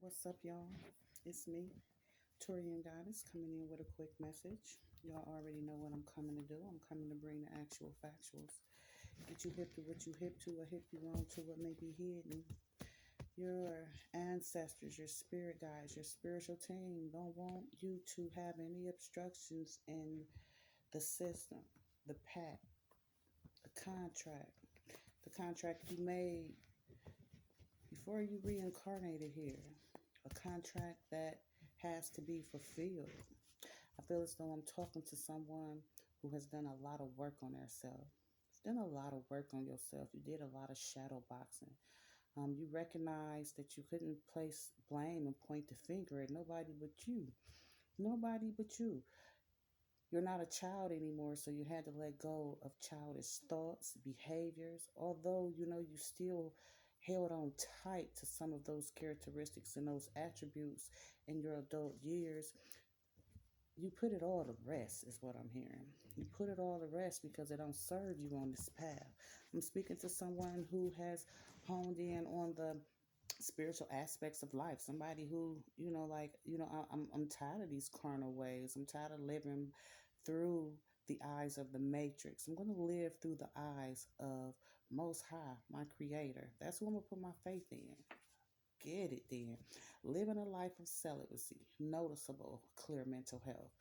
What's up, y'all? It's me, Torian Goddess, coming in with a quick message. Y'all already know what I'm coming to do. I'm coming to bring the actual factuals. Get you hip to what you hip to, or hip you on to what may be hidden. Your ancestors, your spirit guides, your spiritual team don't want you to have any obstructions in the system, the pact, the contract you made before you reincarnated here, a contract that has to be fulfilled. I feel as though I'm talking to someone who has done a lot of work on themselves. Done a lot of work on yourself. You did a lot of shadow boxing. You recognized that you couldn't place blame and point the finger at nobody but you. Nobody but you. You're not a child anymore, so you had to let go of childish thoughts, behaviors, although you still held on tight to some of those characteristics and those attributes in your adult years. You put it all to rest, is what I'm hearing. You put it all to rest because it don't serve you on this path. I'm speaking to someone who has honed in on the spiritual aspects of life. Somebody who, I'm tired of these carnal ways. I'm tired of living through the eyes of the matrix. I'm going to live through the eyes of Most High, my creator. That's who I'm going to put my faith in. Get it then. Living a life of celibacy, noticeable, clear mental health.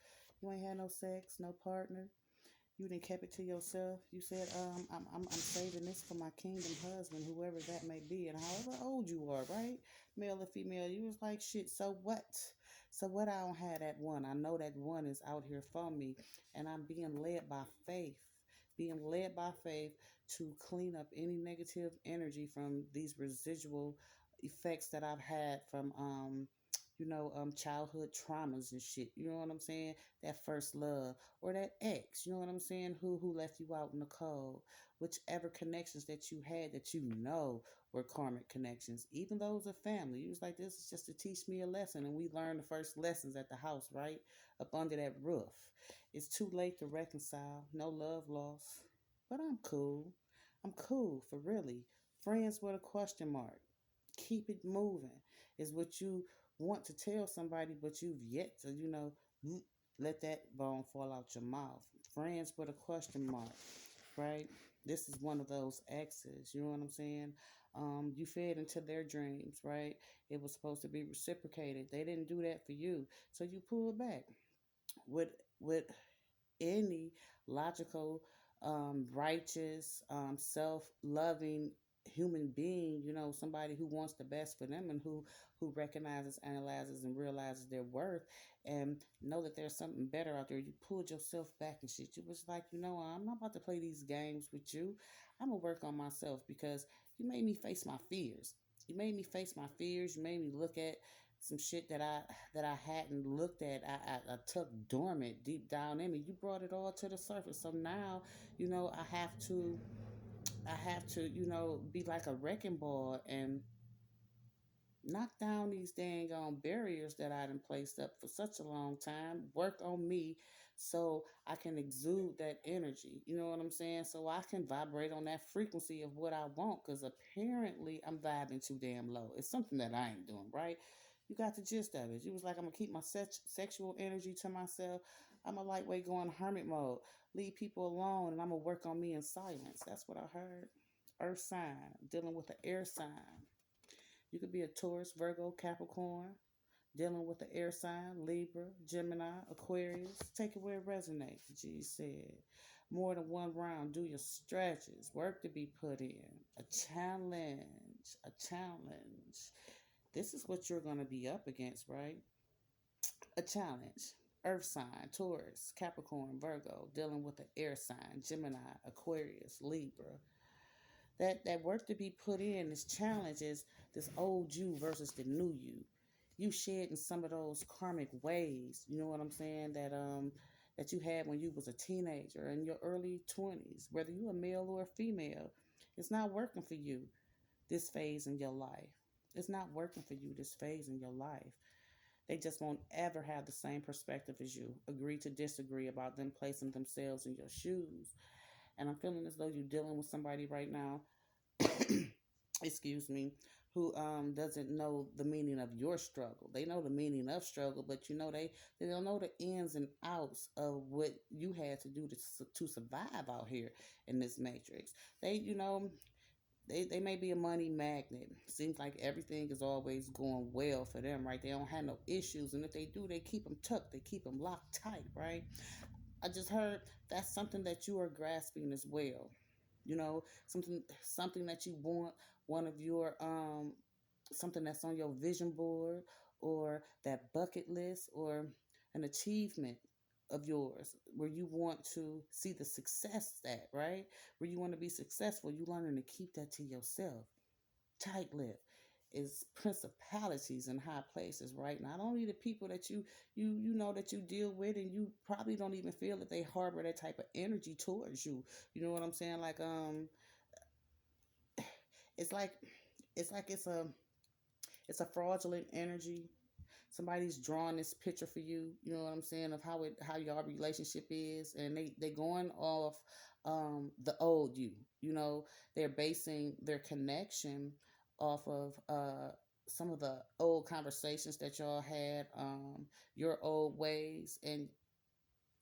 You ain't had no sex, no partner. You didn't kept it to yourself. You said, I'm saving this for my kingdom husband, whoever that may be, and however old you are, right? Male or female. You was like, shit, so what? So what? I don't have that one. I know that one is out here for me, and I'm being led by faith. Being led by faith to clean up any negative energy from these residual effects that I've had from childhood traumas and shit. You know what I'm saying? That first love or that ex. You know what I'm saying? Who left you out in the cold? Whichever connections that you had that you know were karmic connections, even those of family. You was like, this is just to teach me a lesson, and we learned the first lessons at the house, right up under that roof. It's too late to reconcile. No love lost, but I'm cool. I'm cool for really. Friends with a question mark. Keep it moving is what you want to tell somebody, but you've yet to, let that bone fall out your mouth. Friends with a question mark, right? This is one of those exes, you know what I'm saying? You fed into their dreams, right? It was supposed to be reciprocated. They didn't do that for you, so you pull back. With any logical, righteous, self-loving human being, somebody who wants the best for them and who recognizes, analyzes, and realizes their worth and know that there's something better out there. You pulled yourself back and shit. You was like, I'm not about to play these games with you. I'm gonna work on myself because you made me face my fears. You made me face my fears. You made me look at some shit that I hadn't looked at. I took dormant deep down in me. You brought it all to the surface. So now, I have to, be like a wrecking ball and knock down these dang on barriers that I done placed up for such a long time. Work on me so I can exude that energy. You know what I'm saying? So I can vibrate on that frequency of what I want. Because apparently I'm vibing too damn low. It's something that I ain't doing, right? You got the gist of it. You was like, I'm gonna keep my sexual energy to myself. I'm a lightweight going hermit mode. Leave people alone, and I'm gonna work on me in silence. That's what I heard. Earth sign dealing with the air sign. You could be a Taurus, Virgo, Capricorn, dealing with the air sign, Libra, Gemini, Aquarius. Take it where it resonates. G said. More than one round. Do your stretches. Work to be put in. A challenge. A challenge. This is what you're going to be up against, right? A challenge. Earth sign, Taurus, Capricorn, Virgo, dealing with the air sign, Gemini, Aquarius, Libra. That work to be put in, this challenge is this old you versus the new you. You shedding some of those karmic ways, you know what I'm saying, that you had when you was a teenager in your early 20s, whether you a male or a female. It's not working for you this phase in your life. It's not working for you this phase in your life. They just won't ever have the same perspective as you. Agree to disagree about them placing themselves in your shoes. And I'm feeling as though you're dealing with somebody right now excuse me, who doesn't know the meaning of your struggle. They know the meaning of struggle, but they don't know the ins and outs of what you had to do to survive out here in this matrix. They you know they may be a money magnet. Seems like everything is always going well for them, right? They don't have no issues, and if they do, they keep them tucked, they keep them locked tight, right? I just heard that's something that you are grasping as well. Something that you want, one of your something that's on your vision board, or that bucket list, or an achievement of yours where you want to see the success at, right? Where you want to be successful, you learning to keep that to yourself. Tight lip is principalities in high places, right? Not only the people that you know that you deal with, and you probably don't even feel that they harbor that type of energy towards you. You know what I'm saying? Like it's like it's a fraudulent energy. Somebody's drawing this picture for you, you know what I'm saying, of how your relationship is, and they going off the old you. You know, they're basing their connection off of some of the old conversations that y'all had, your old ways. And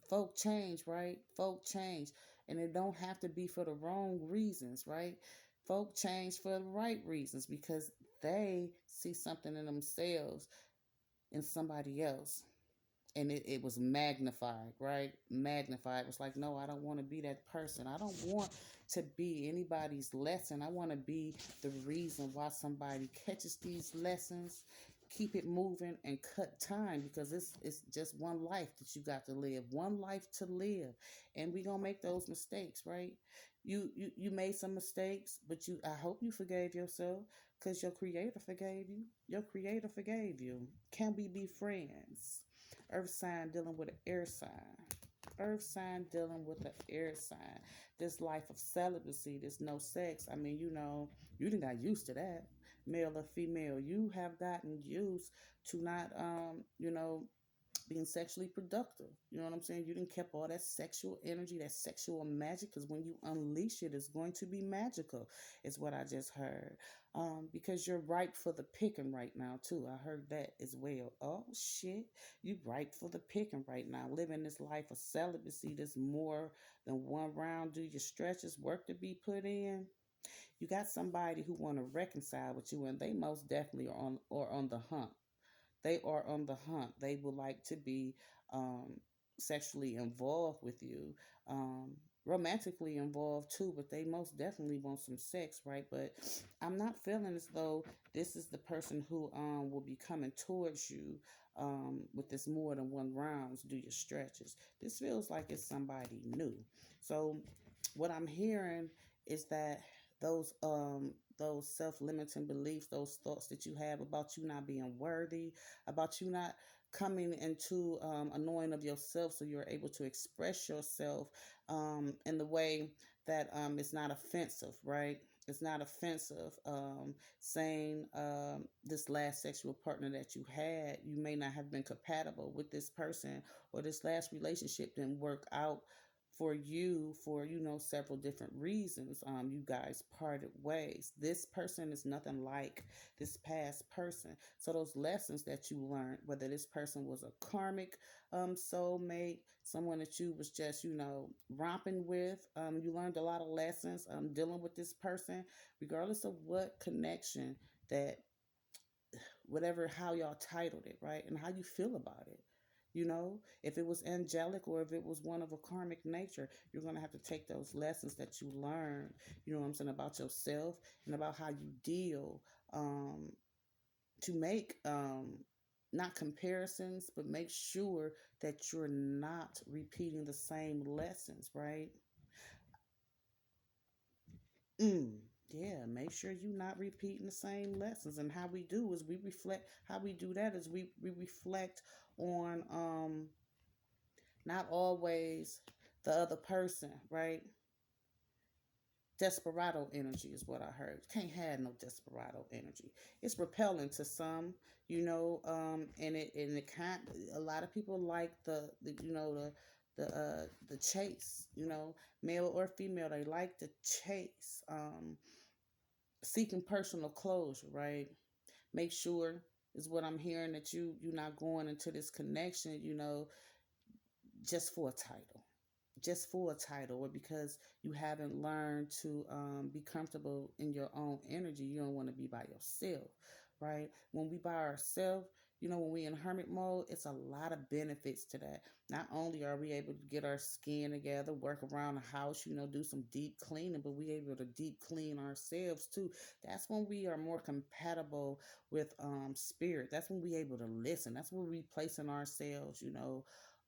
folk change, right? Folk change, and it don't have to be for the wrong reasons, right? Folk change for the right reasons because they see something in themselves in somebody else, and it was magnified, right? Magnified. It was like, no, I don't want to be that person. I don't want to be anybody's lesson. I want to be the reason why somebody catches these lessons, keep it moving, and cut time, because it's just one life that you got to live, one life to live, and we gonna make those mistakes, right? You made some mistakes, but I hope you forgave yourself, because your creator forgave you. Your creator forgave you. Can we be friends? Earth sign dealing with an air sign. Earth sign dealing with an air sign. This life of celibacy, this no sex. I mean, you didn't got used to that. Male or female, you have gotten used to not, being sexually productive. You know what I'm saying? You didn't kept all that sexual energy, that sexual magic, because when you unleash it, it's going to be magical, is what I just heard. Because you're ripe for the picking right now, too. I heard that as well. Oh, shit. You ripe for the picking right now. Living this life of celibacy, this more than one round. Do your stretches, work to be put in. You got somebody who want to reconcile with you, and they most definitely are on the hunt. They are on the hunt. They would like to be sexually involved with you, romantically involved too, but they most definitely want some sex, right? But I'm not feeling as though this is the person who will be coming towards you with this more than one rounds. Do your stretches. This feels like it's somebody new. So what I'm hearing is that those self-limiting beliefs, those thoughts that you have about you not being worthy, about you not coming into a knowing of yourself, so you're able to express yourself in the way that is not offensive, right? It's not offensive. Saying this last sexual partner that you had, you may not have been compatible with this person, or this last relationship didn't work out for you for several different reasons. You guys parted ways. This person is nothing like this past person. So those lessons that you learned, whether this person was a karmic soulmate, someone that you was just romping with, you learned a lot of lessons dealing with this person, regardless of what connection, that whatever, how y'all titled it, right? And how you feel about it. If it was angelic or if it was one of a karmic nature, you're going to have to take those lessons that you learned, you know what I'm saying, about yourself, and about how you deal, to make, not comparisons, but make sure that you're not repeating the same lessons, right? Yeah, make sure you're not repeating the same lessons. And how we do is we reflect. How we do that is we reflect on not always the other person, right? Desperado energy is what I heard. Can't have no desperado energy. It's repelling to some, and it can't. A lot of people like the chase, male or female. They like to chase. seeking personal closure, right? Make sure is what I'm hearing that you're not going into this connection, just for a title, just for a title, or because you haven't learned to be comfortable in your own energy. You don't want to be by yourself, right? When we by ourselves, when we in hermit mode, it's a lot of benefits to that. Not only are we able to get our skin together, work around the house, do some deep cleaning, but we able to deep clean ourselves too. That's when we are more compatible with spirit. That's when we able to listen. That's when we placing ourselves,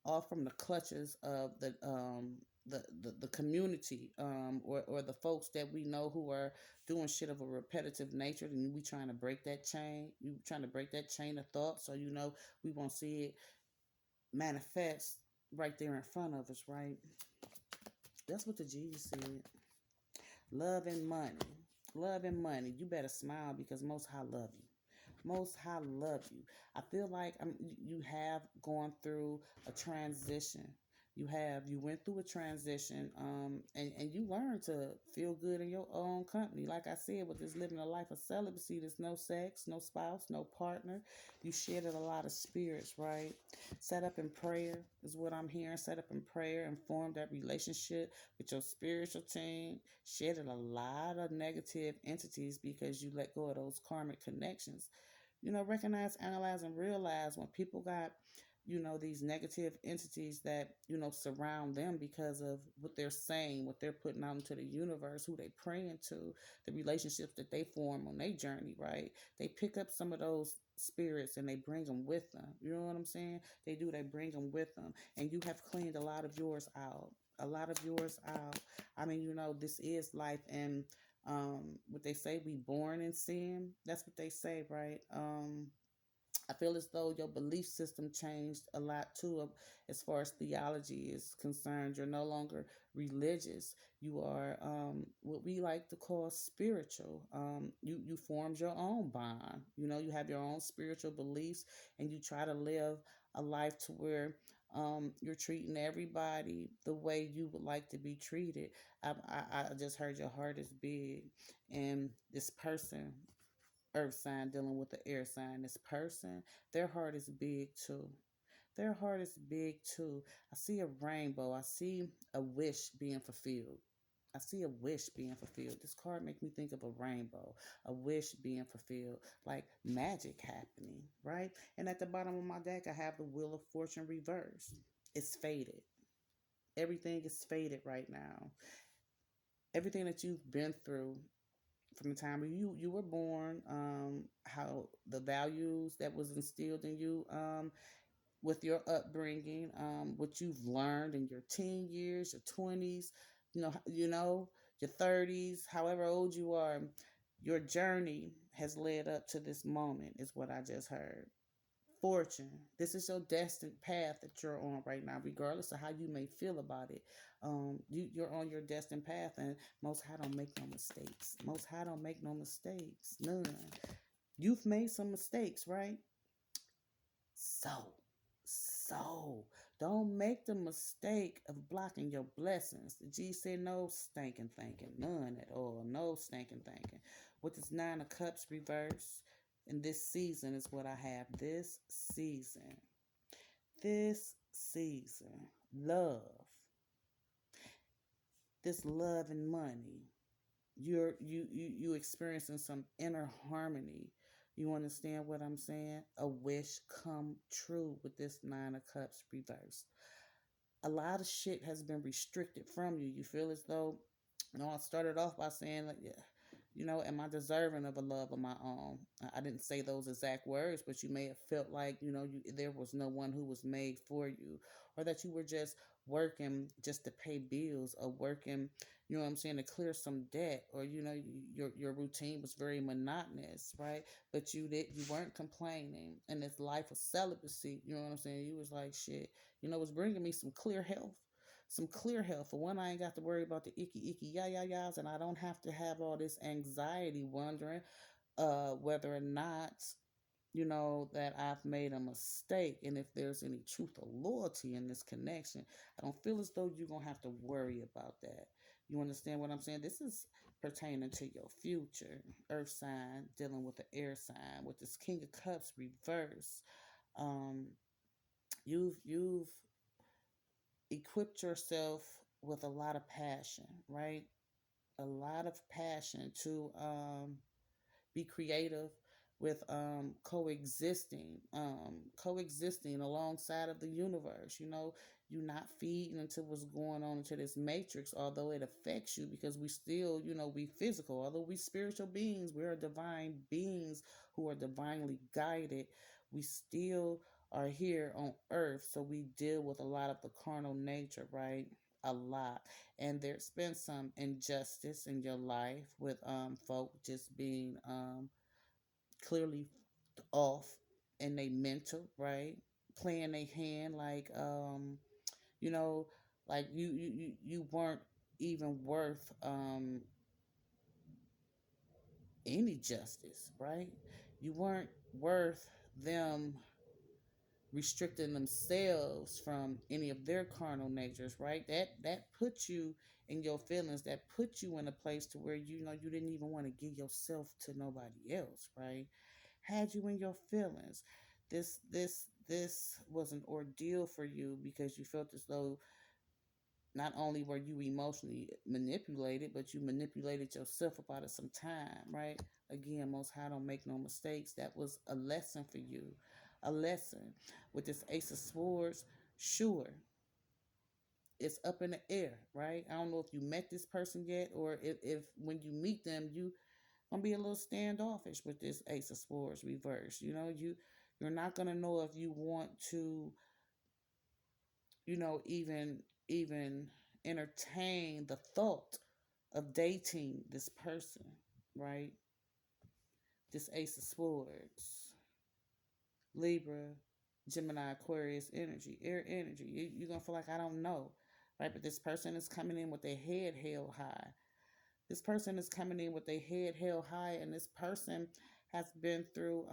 off from the clutches of the community, or the folks that we know who are doing shit of a repetitive nature, and we trying to break that chain. You trying to break that chain of thought, so we won't see it manifest right there in front of us, right? That's what the Jesus said. Love and money. Love and money. You better smile because Most High love you. Most High love you. I feel like you have gone through a transition. You went through a transition, and you learned to feel good in your own company. Like I said, with this living a life of celibacy, there's no sex, no spouse, no partner. You shedded a lot of spirits, right? Set up in prayer is what I'm hearing. Set up in prayer and form that relationship with your spiritual team. Shedded a lot of negative entities because you let go of those karmic connections. Recognize, analyze, and realize when people got, these negative entities that, surround them because of what they're saying, what they're putting out into the universe, who they praying to, the relationships that they form on their journey, right? They pick up some of those spirits and they bring them with them. You know what I'm saying? They bring them with them. And you have cleaned a lot of yours out. A lot of yours out. I mean, this is life, and what they say, we born in sin. That's what they say, right? I feel as though your belief system changed a lot too, as far as theology is concerned. You're no longer religious. You are what we like to call spiritual. You formed your own bond. You have your own spiritual beliefs, and you try to live a life to where you're treating everybody the way you would like to be treated. I just heard your heart is big, and this person, earth sign dealing with the air sign, this person, their heart is big too. Their heart is big too. I see a rainbow. I see a wish being fulfilled. I see a wish being fulfilled. This card makes me think of a rainbow, a wish being fulfilled, like magic happening, right? And at the bottom of my deck, I have the Wheel of Fortune reversed. It's faded. Everything is faded right now. Everything that you've been through from the time you were born, how the values that was instilled in you, with your upbringing, what you've learned in your teen years, your 20s, your 30s, however old you are, your journey has led up to this moment, is what I just heard. Fortune. This is your destined path that you're on right now, regardless of how you may feel about it. You're on your destined path, and Most High don't make no mistakes. Most High don't make no mistakes. None. You've made some mistakes, right? So, so don't make the mistake of blocking your blessings. The G said no stinking thinking, none at all, no stinking thinking. With this 9 of Cups reverse, and this season is what I have. This season, love, this love and money. You experiencing some inner harmony. You understand what I'm saying? A wish come true with this 9 of Cups reverse. A lot of shit has been restricted from you. You feel as though, I started off by saying, like, yeah, am I deserving of a love of my own? I didn't say those exact words, but you may have felt like, there was no one who was made for you, or that you were just working just to pay bills, or working, what I'm saying, to clear some debt, or, your routine was very monotonous, right? But you weren't complaining, and this life of celibacy, you know what I'm saying? You was like, shit, it's bringing me some clear health. Some clear health. For one, I ain't got to worry about the icky yas, and I don't have to have all this anxiety wondering whether or not, that I've made a mistake, and if there's any truth or loyalty in this connection. I don't feel as though you're gonna have to worry about that. You understand what I'm saying? This is pertaining to your future. Earth sign dealing with the air sign with this King of Cups reverse. Um, you've equipped yourself with a lot of passion, right? A lot of passion to be creative with coexisting alongside of the universe. You're not feeding into what's going on into this matrix, although it affects you because we still, we physical, although we spiritual beings, we're divine beings who are divinely guided. We still are here on earth, so we deal with a lot of the carnal nature, right? A lot. And there's been some injustice in your life with folk just being clearly off in their mental, right? Playing their hand like you know, like you weren't even worth any justice, right? You weren't worth them restricting themselves from any of their carnal natures, right? That puts you in your feelings, that puts you in a place to where you didn't even want to give yourself to nobody else, right? Had you in your feelings. This was an ordeal for you because you felt as though not only were you emotionally manipulated, but you manipulated yourself about it some time, right? Again, most high don't make no mistakes. That was a lesson for you. A lesson. With this Ace of Swords, sure, it's up in the air, right? I don't know if you met this person yet, or if when you meet them, you gonna be a little standoffish with this Ace of Swords reverse. You're not gonna know if you want to, even entertain the thought of dating this person, right? This Ace of Swords, Libra, Gemini, Aquarius energy, air energy. You're gonna feel like I don't know, right? But this person is coming in with their head held high. This person is coming in with their head held high, and this person has been through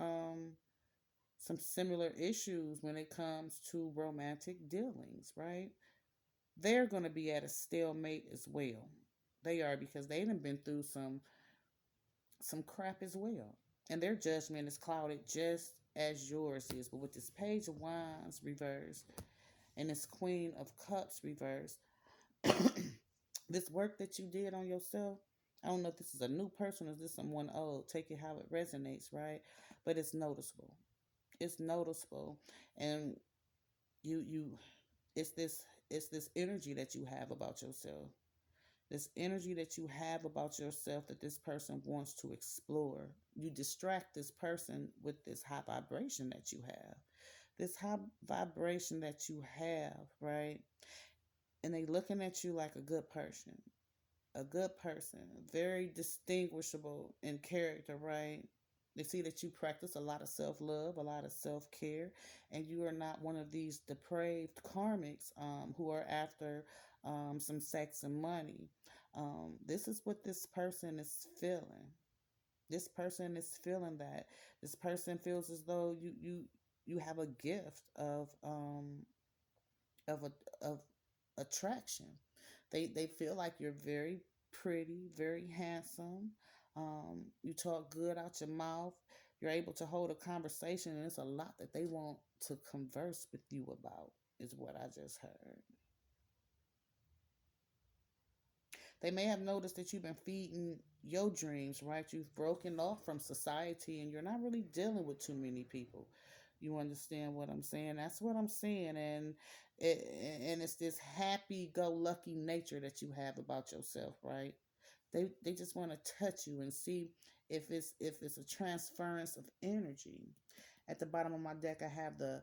some similar issues when it comes to romantic dealings, right? They're going to be at a stalemate as well. They are because they have been through some crap as well, and their judgment is clouded just as yours is. But with this Page of Wands reverse and this Queen of Cups reverse, this work that you did on yourself. I don't know if this is a new person or is this someone old. Take it how it resonates, right? But it's noticeable. It's noticeable, and you it's this energy that you have about yourself, this energy that you have about yourself that this person wants to explore. You distract this person with this high vibration that you have, this high vibration that you have, right? And they looking at you like a good person, very distinguishable in character, right? They see that you practice a lot of self love, a lot of self care, and you are not one of these depraved karmics who are after some sex and money. This is what this person is feeling. This person is feeling that. This person feels as though you have a gift of of attraction. They feel like you're very pretty, very handsome. You talk good out your mouth. You're able to hold a conversation, and it's a lot that they want to converse with you about. Is what I just heard. They may have noticed that you've been feeding your dreams, right? You've broken off from society, and you're not really dealing with too many people. You understand what I'm saying? That's what I'm saying, it, and it's this happy-go-lucky nature that you have about yourself, right? They just want to touch you and see if it's a transference of energy. At the bottom of my deck, I have the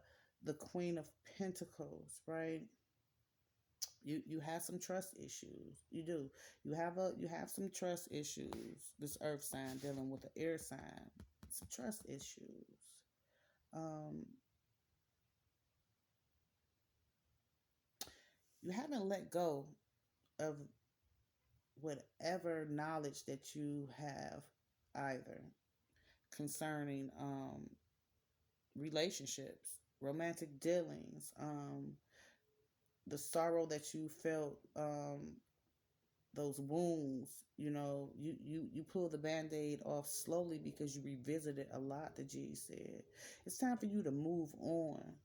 Queen of Pentacles, right? You have some trust issues. You do. You have some trust issues. This Earth sign dealing with the air sign, some trust issues. Um, you haven't let go of whatever knowledge that you have either concerning relationships, romantic dealings, the sorrow that you felt, those wounds, you pull the band-aid off slowly because you revisit it a lot, the G said. It's time for you to move on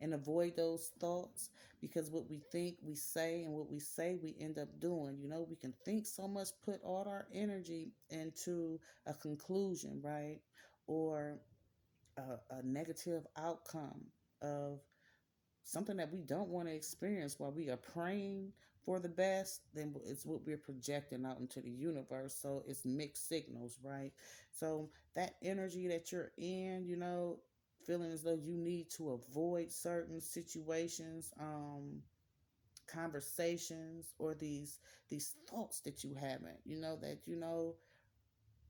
and avoid those thoughts, because what we think we say, and what we say we end up doing. We can think so much, put all our energy into a conclusion, right? Or a negative outcome of something that we don't want to experience. While we are praying for the best, then it's what we're projecting out into the universe. So it's mixed signals, right? So that energy that you're in, feeling as though you need to avoid certain situations, conversations, or these thoughts that you haven't,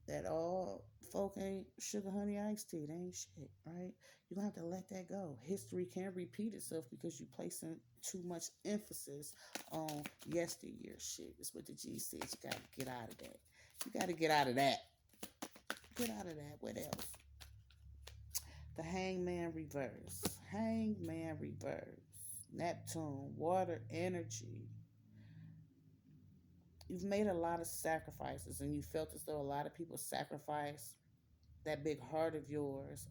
that all folk ain't sugar honey iced tea. They ain't shit, right? You're gonna have to let that go. History can't repeat itself because you're placing too much emphasis on yesteryear shit. That's what the G says. You gotta get out of that. You gotta get out of that. Get out of that. What else? The Hangman reverse. Hangman reverse. Neptune, water energy. You've made a lot of sacrifices, and you felt as though a lot of people sacrificed that big heart of yours,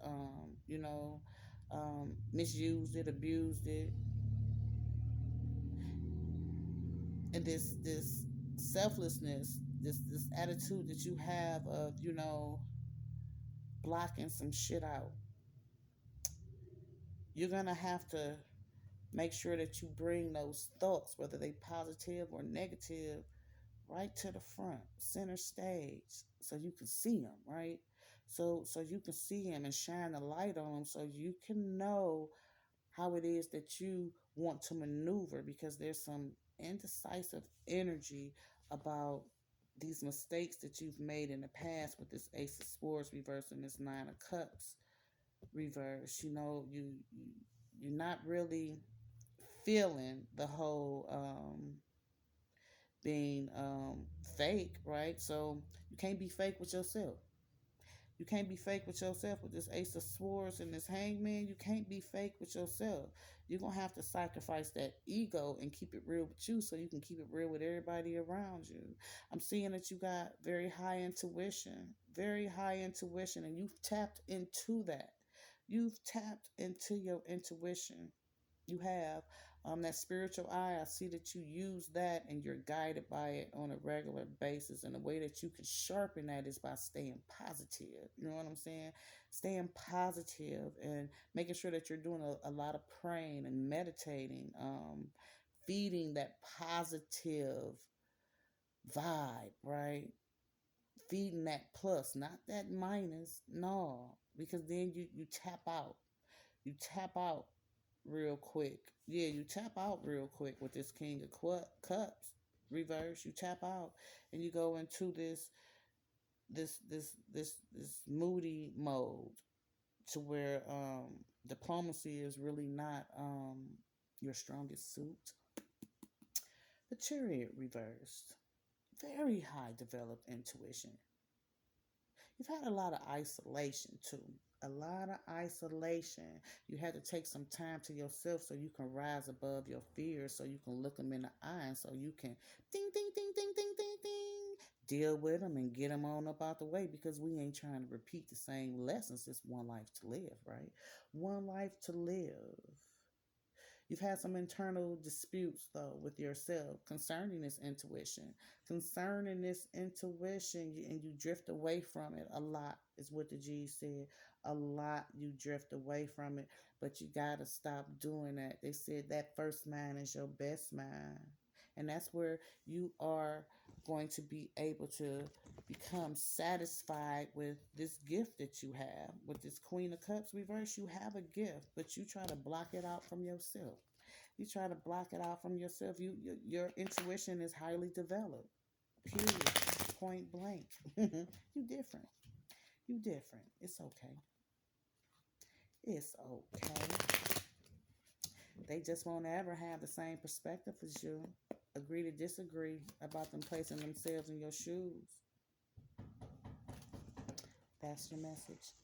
misused it, abused it, and this selflessness, this attitude that you have of blocking some shit out. You're gonna have to make sure that you bring those thoughts, whether they positive or negative, right to the front, center stage, so you can see them, right? So you can see them and shine the light on them, so you can know how it is that you want to maneuver, because there's some indecisive energy about these mistakes that you've made in the past with this Ace of Swords reverse and this Nine of Cups reverse. You're not really feeling the whole being fake, right? So you can't be fake with yourself. You can't be fake with yourself with this Ace of Swords and this Hangman. You can't be fake with yourself. You're going to have to sacrifice that ego and keep it real with you, so you can keep it real with everybody around you. I'm seeing that you got very high intuition, and you've tapped into that. You've tapped into your intuition. You have that spiritual eye. I see that you use that, and you're guided by it on a regular basis. And the way that you can sharpen that is by staying positive. You know what I'm saying? Staying positive and making sure that you're doing a lot of praying and meditating, feeding that positive vibe, right? Feeding that plus, not that minus. No, because then you tap out. You tap out real quick. Yeah, you tap out real quick with this King of Cups reverse. You tap out and you go into this moody mode, to where diplomacy is really not your strongest suit. The Chariot reversed. Very high developed intuition. You've had a lot of isolation too. A lot of isolation. You had to take some time to yourself so you can rise above your fears, so you can look them in the eye, and so you can ding, ding, ding, ding, ding, ding, ding, deal with them and get them on up out the way, because we ain't trying to repeat the same lessons. It's one life to live, right? One life to live. You've had some internal disputes, though, with yourself concerning this intuition. And you drift away from it a lot, is what the G said. A lot, you drift away from it, but you got to stop doing that. They said that first mind is your best mind. And that's where you are going to be able to become satisfied with this gift that you have. With this Queen of Cups reverse, you have a gift, but you try to block it out from yourself. You try to block it out from yourself. Your intuition is highly developed. Period. Point blank. You different. You different. It's okay. It's okay. They just won't ever have the same perspective as you. Agree to disagree about them placing themselves in your shoes. That's your message.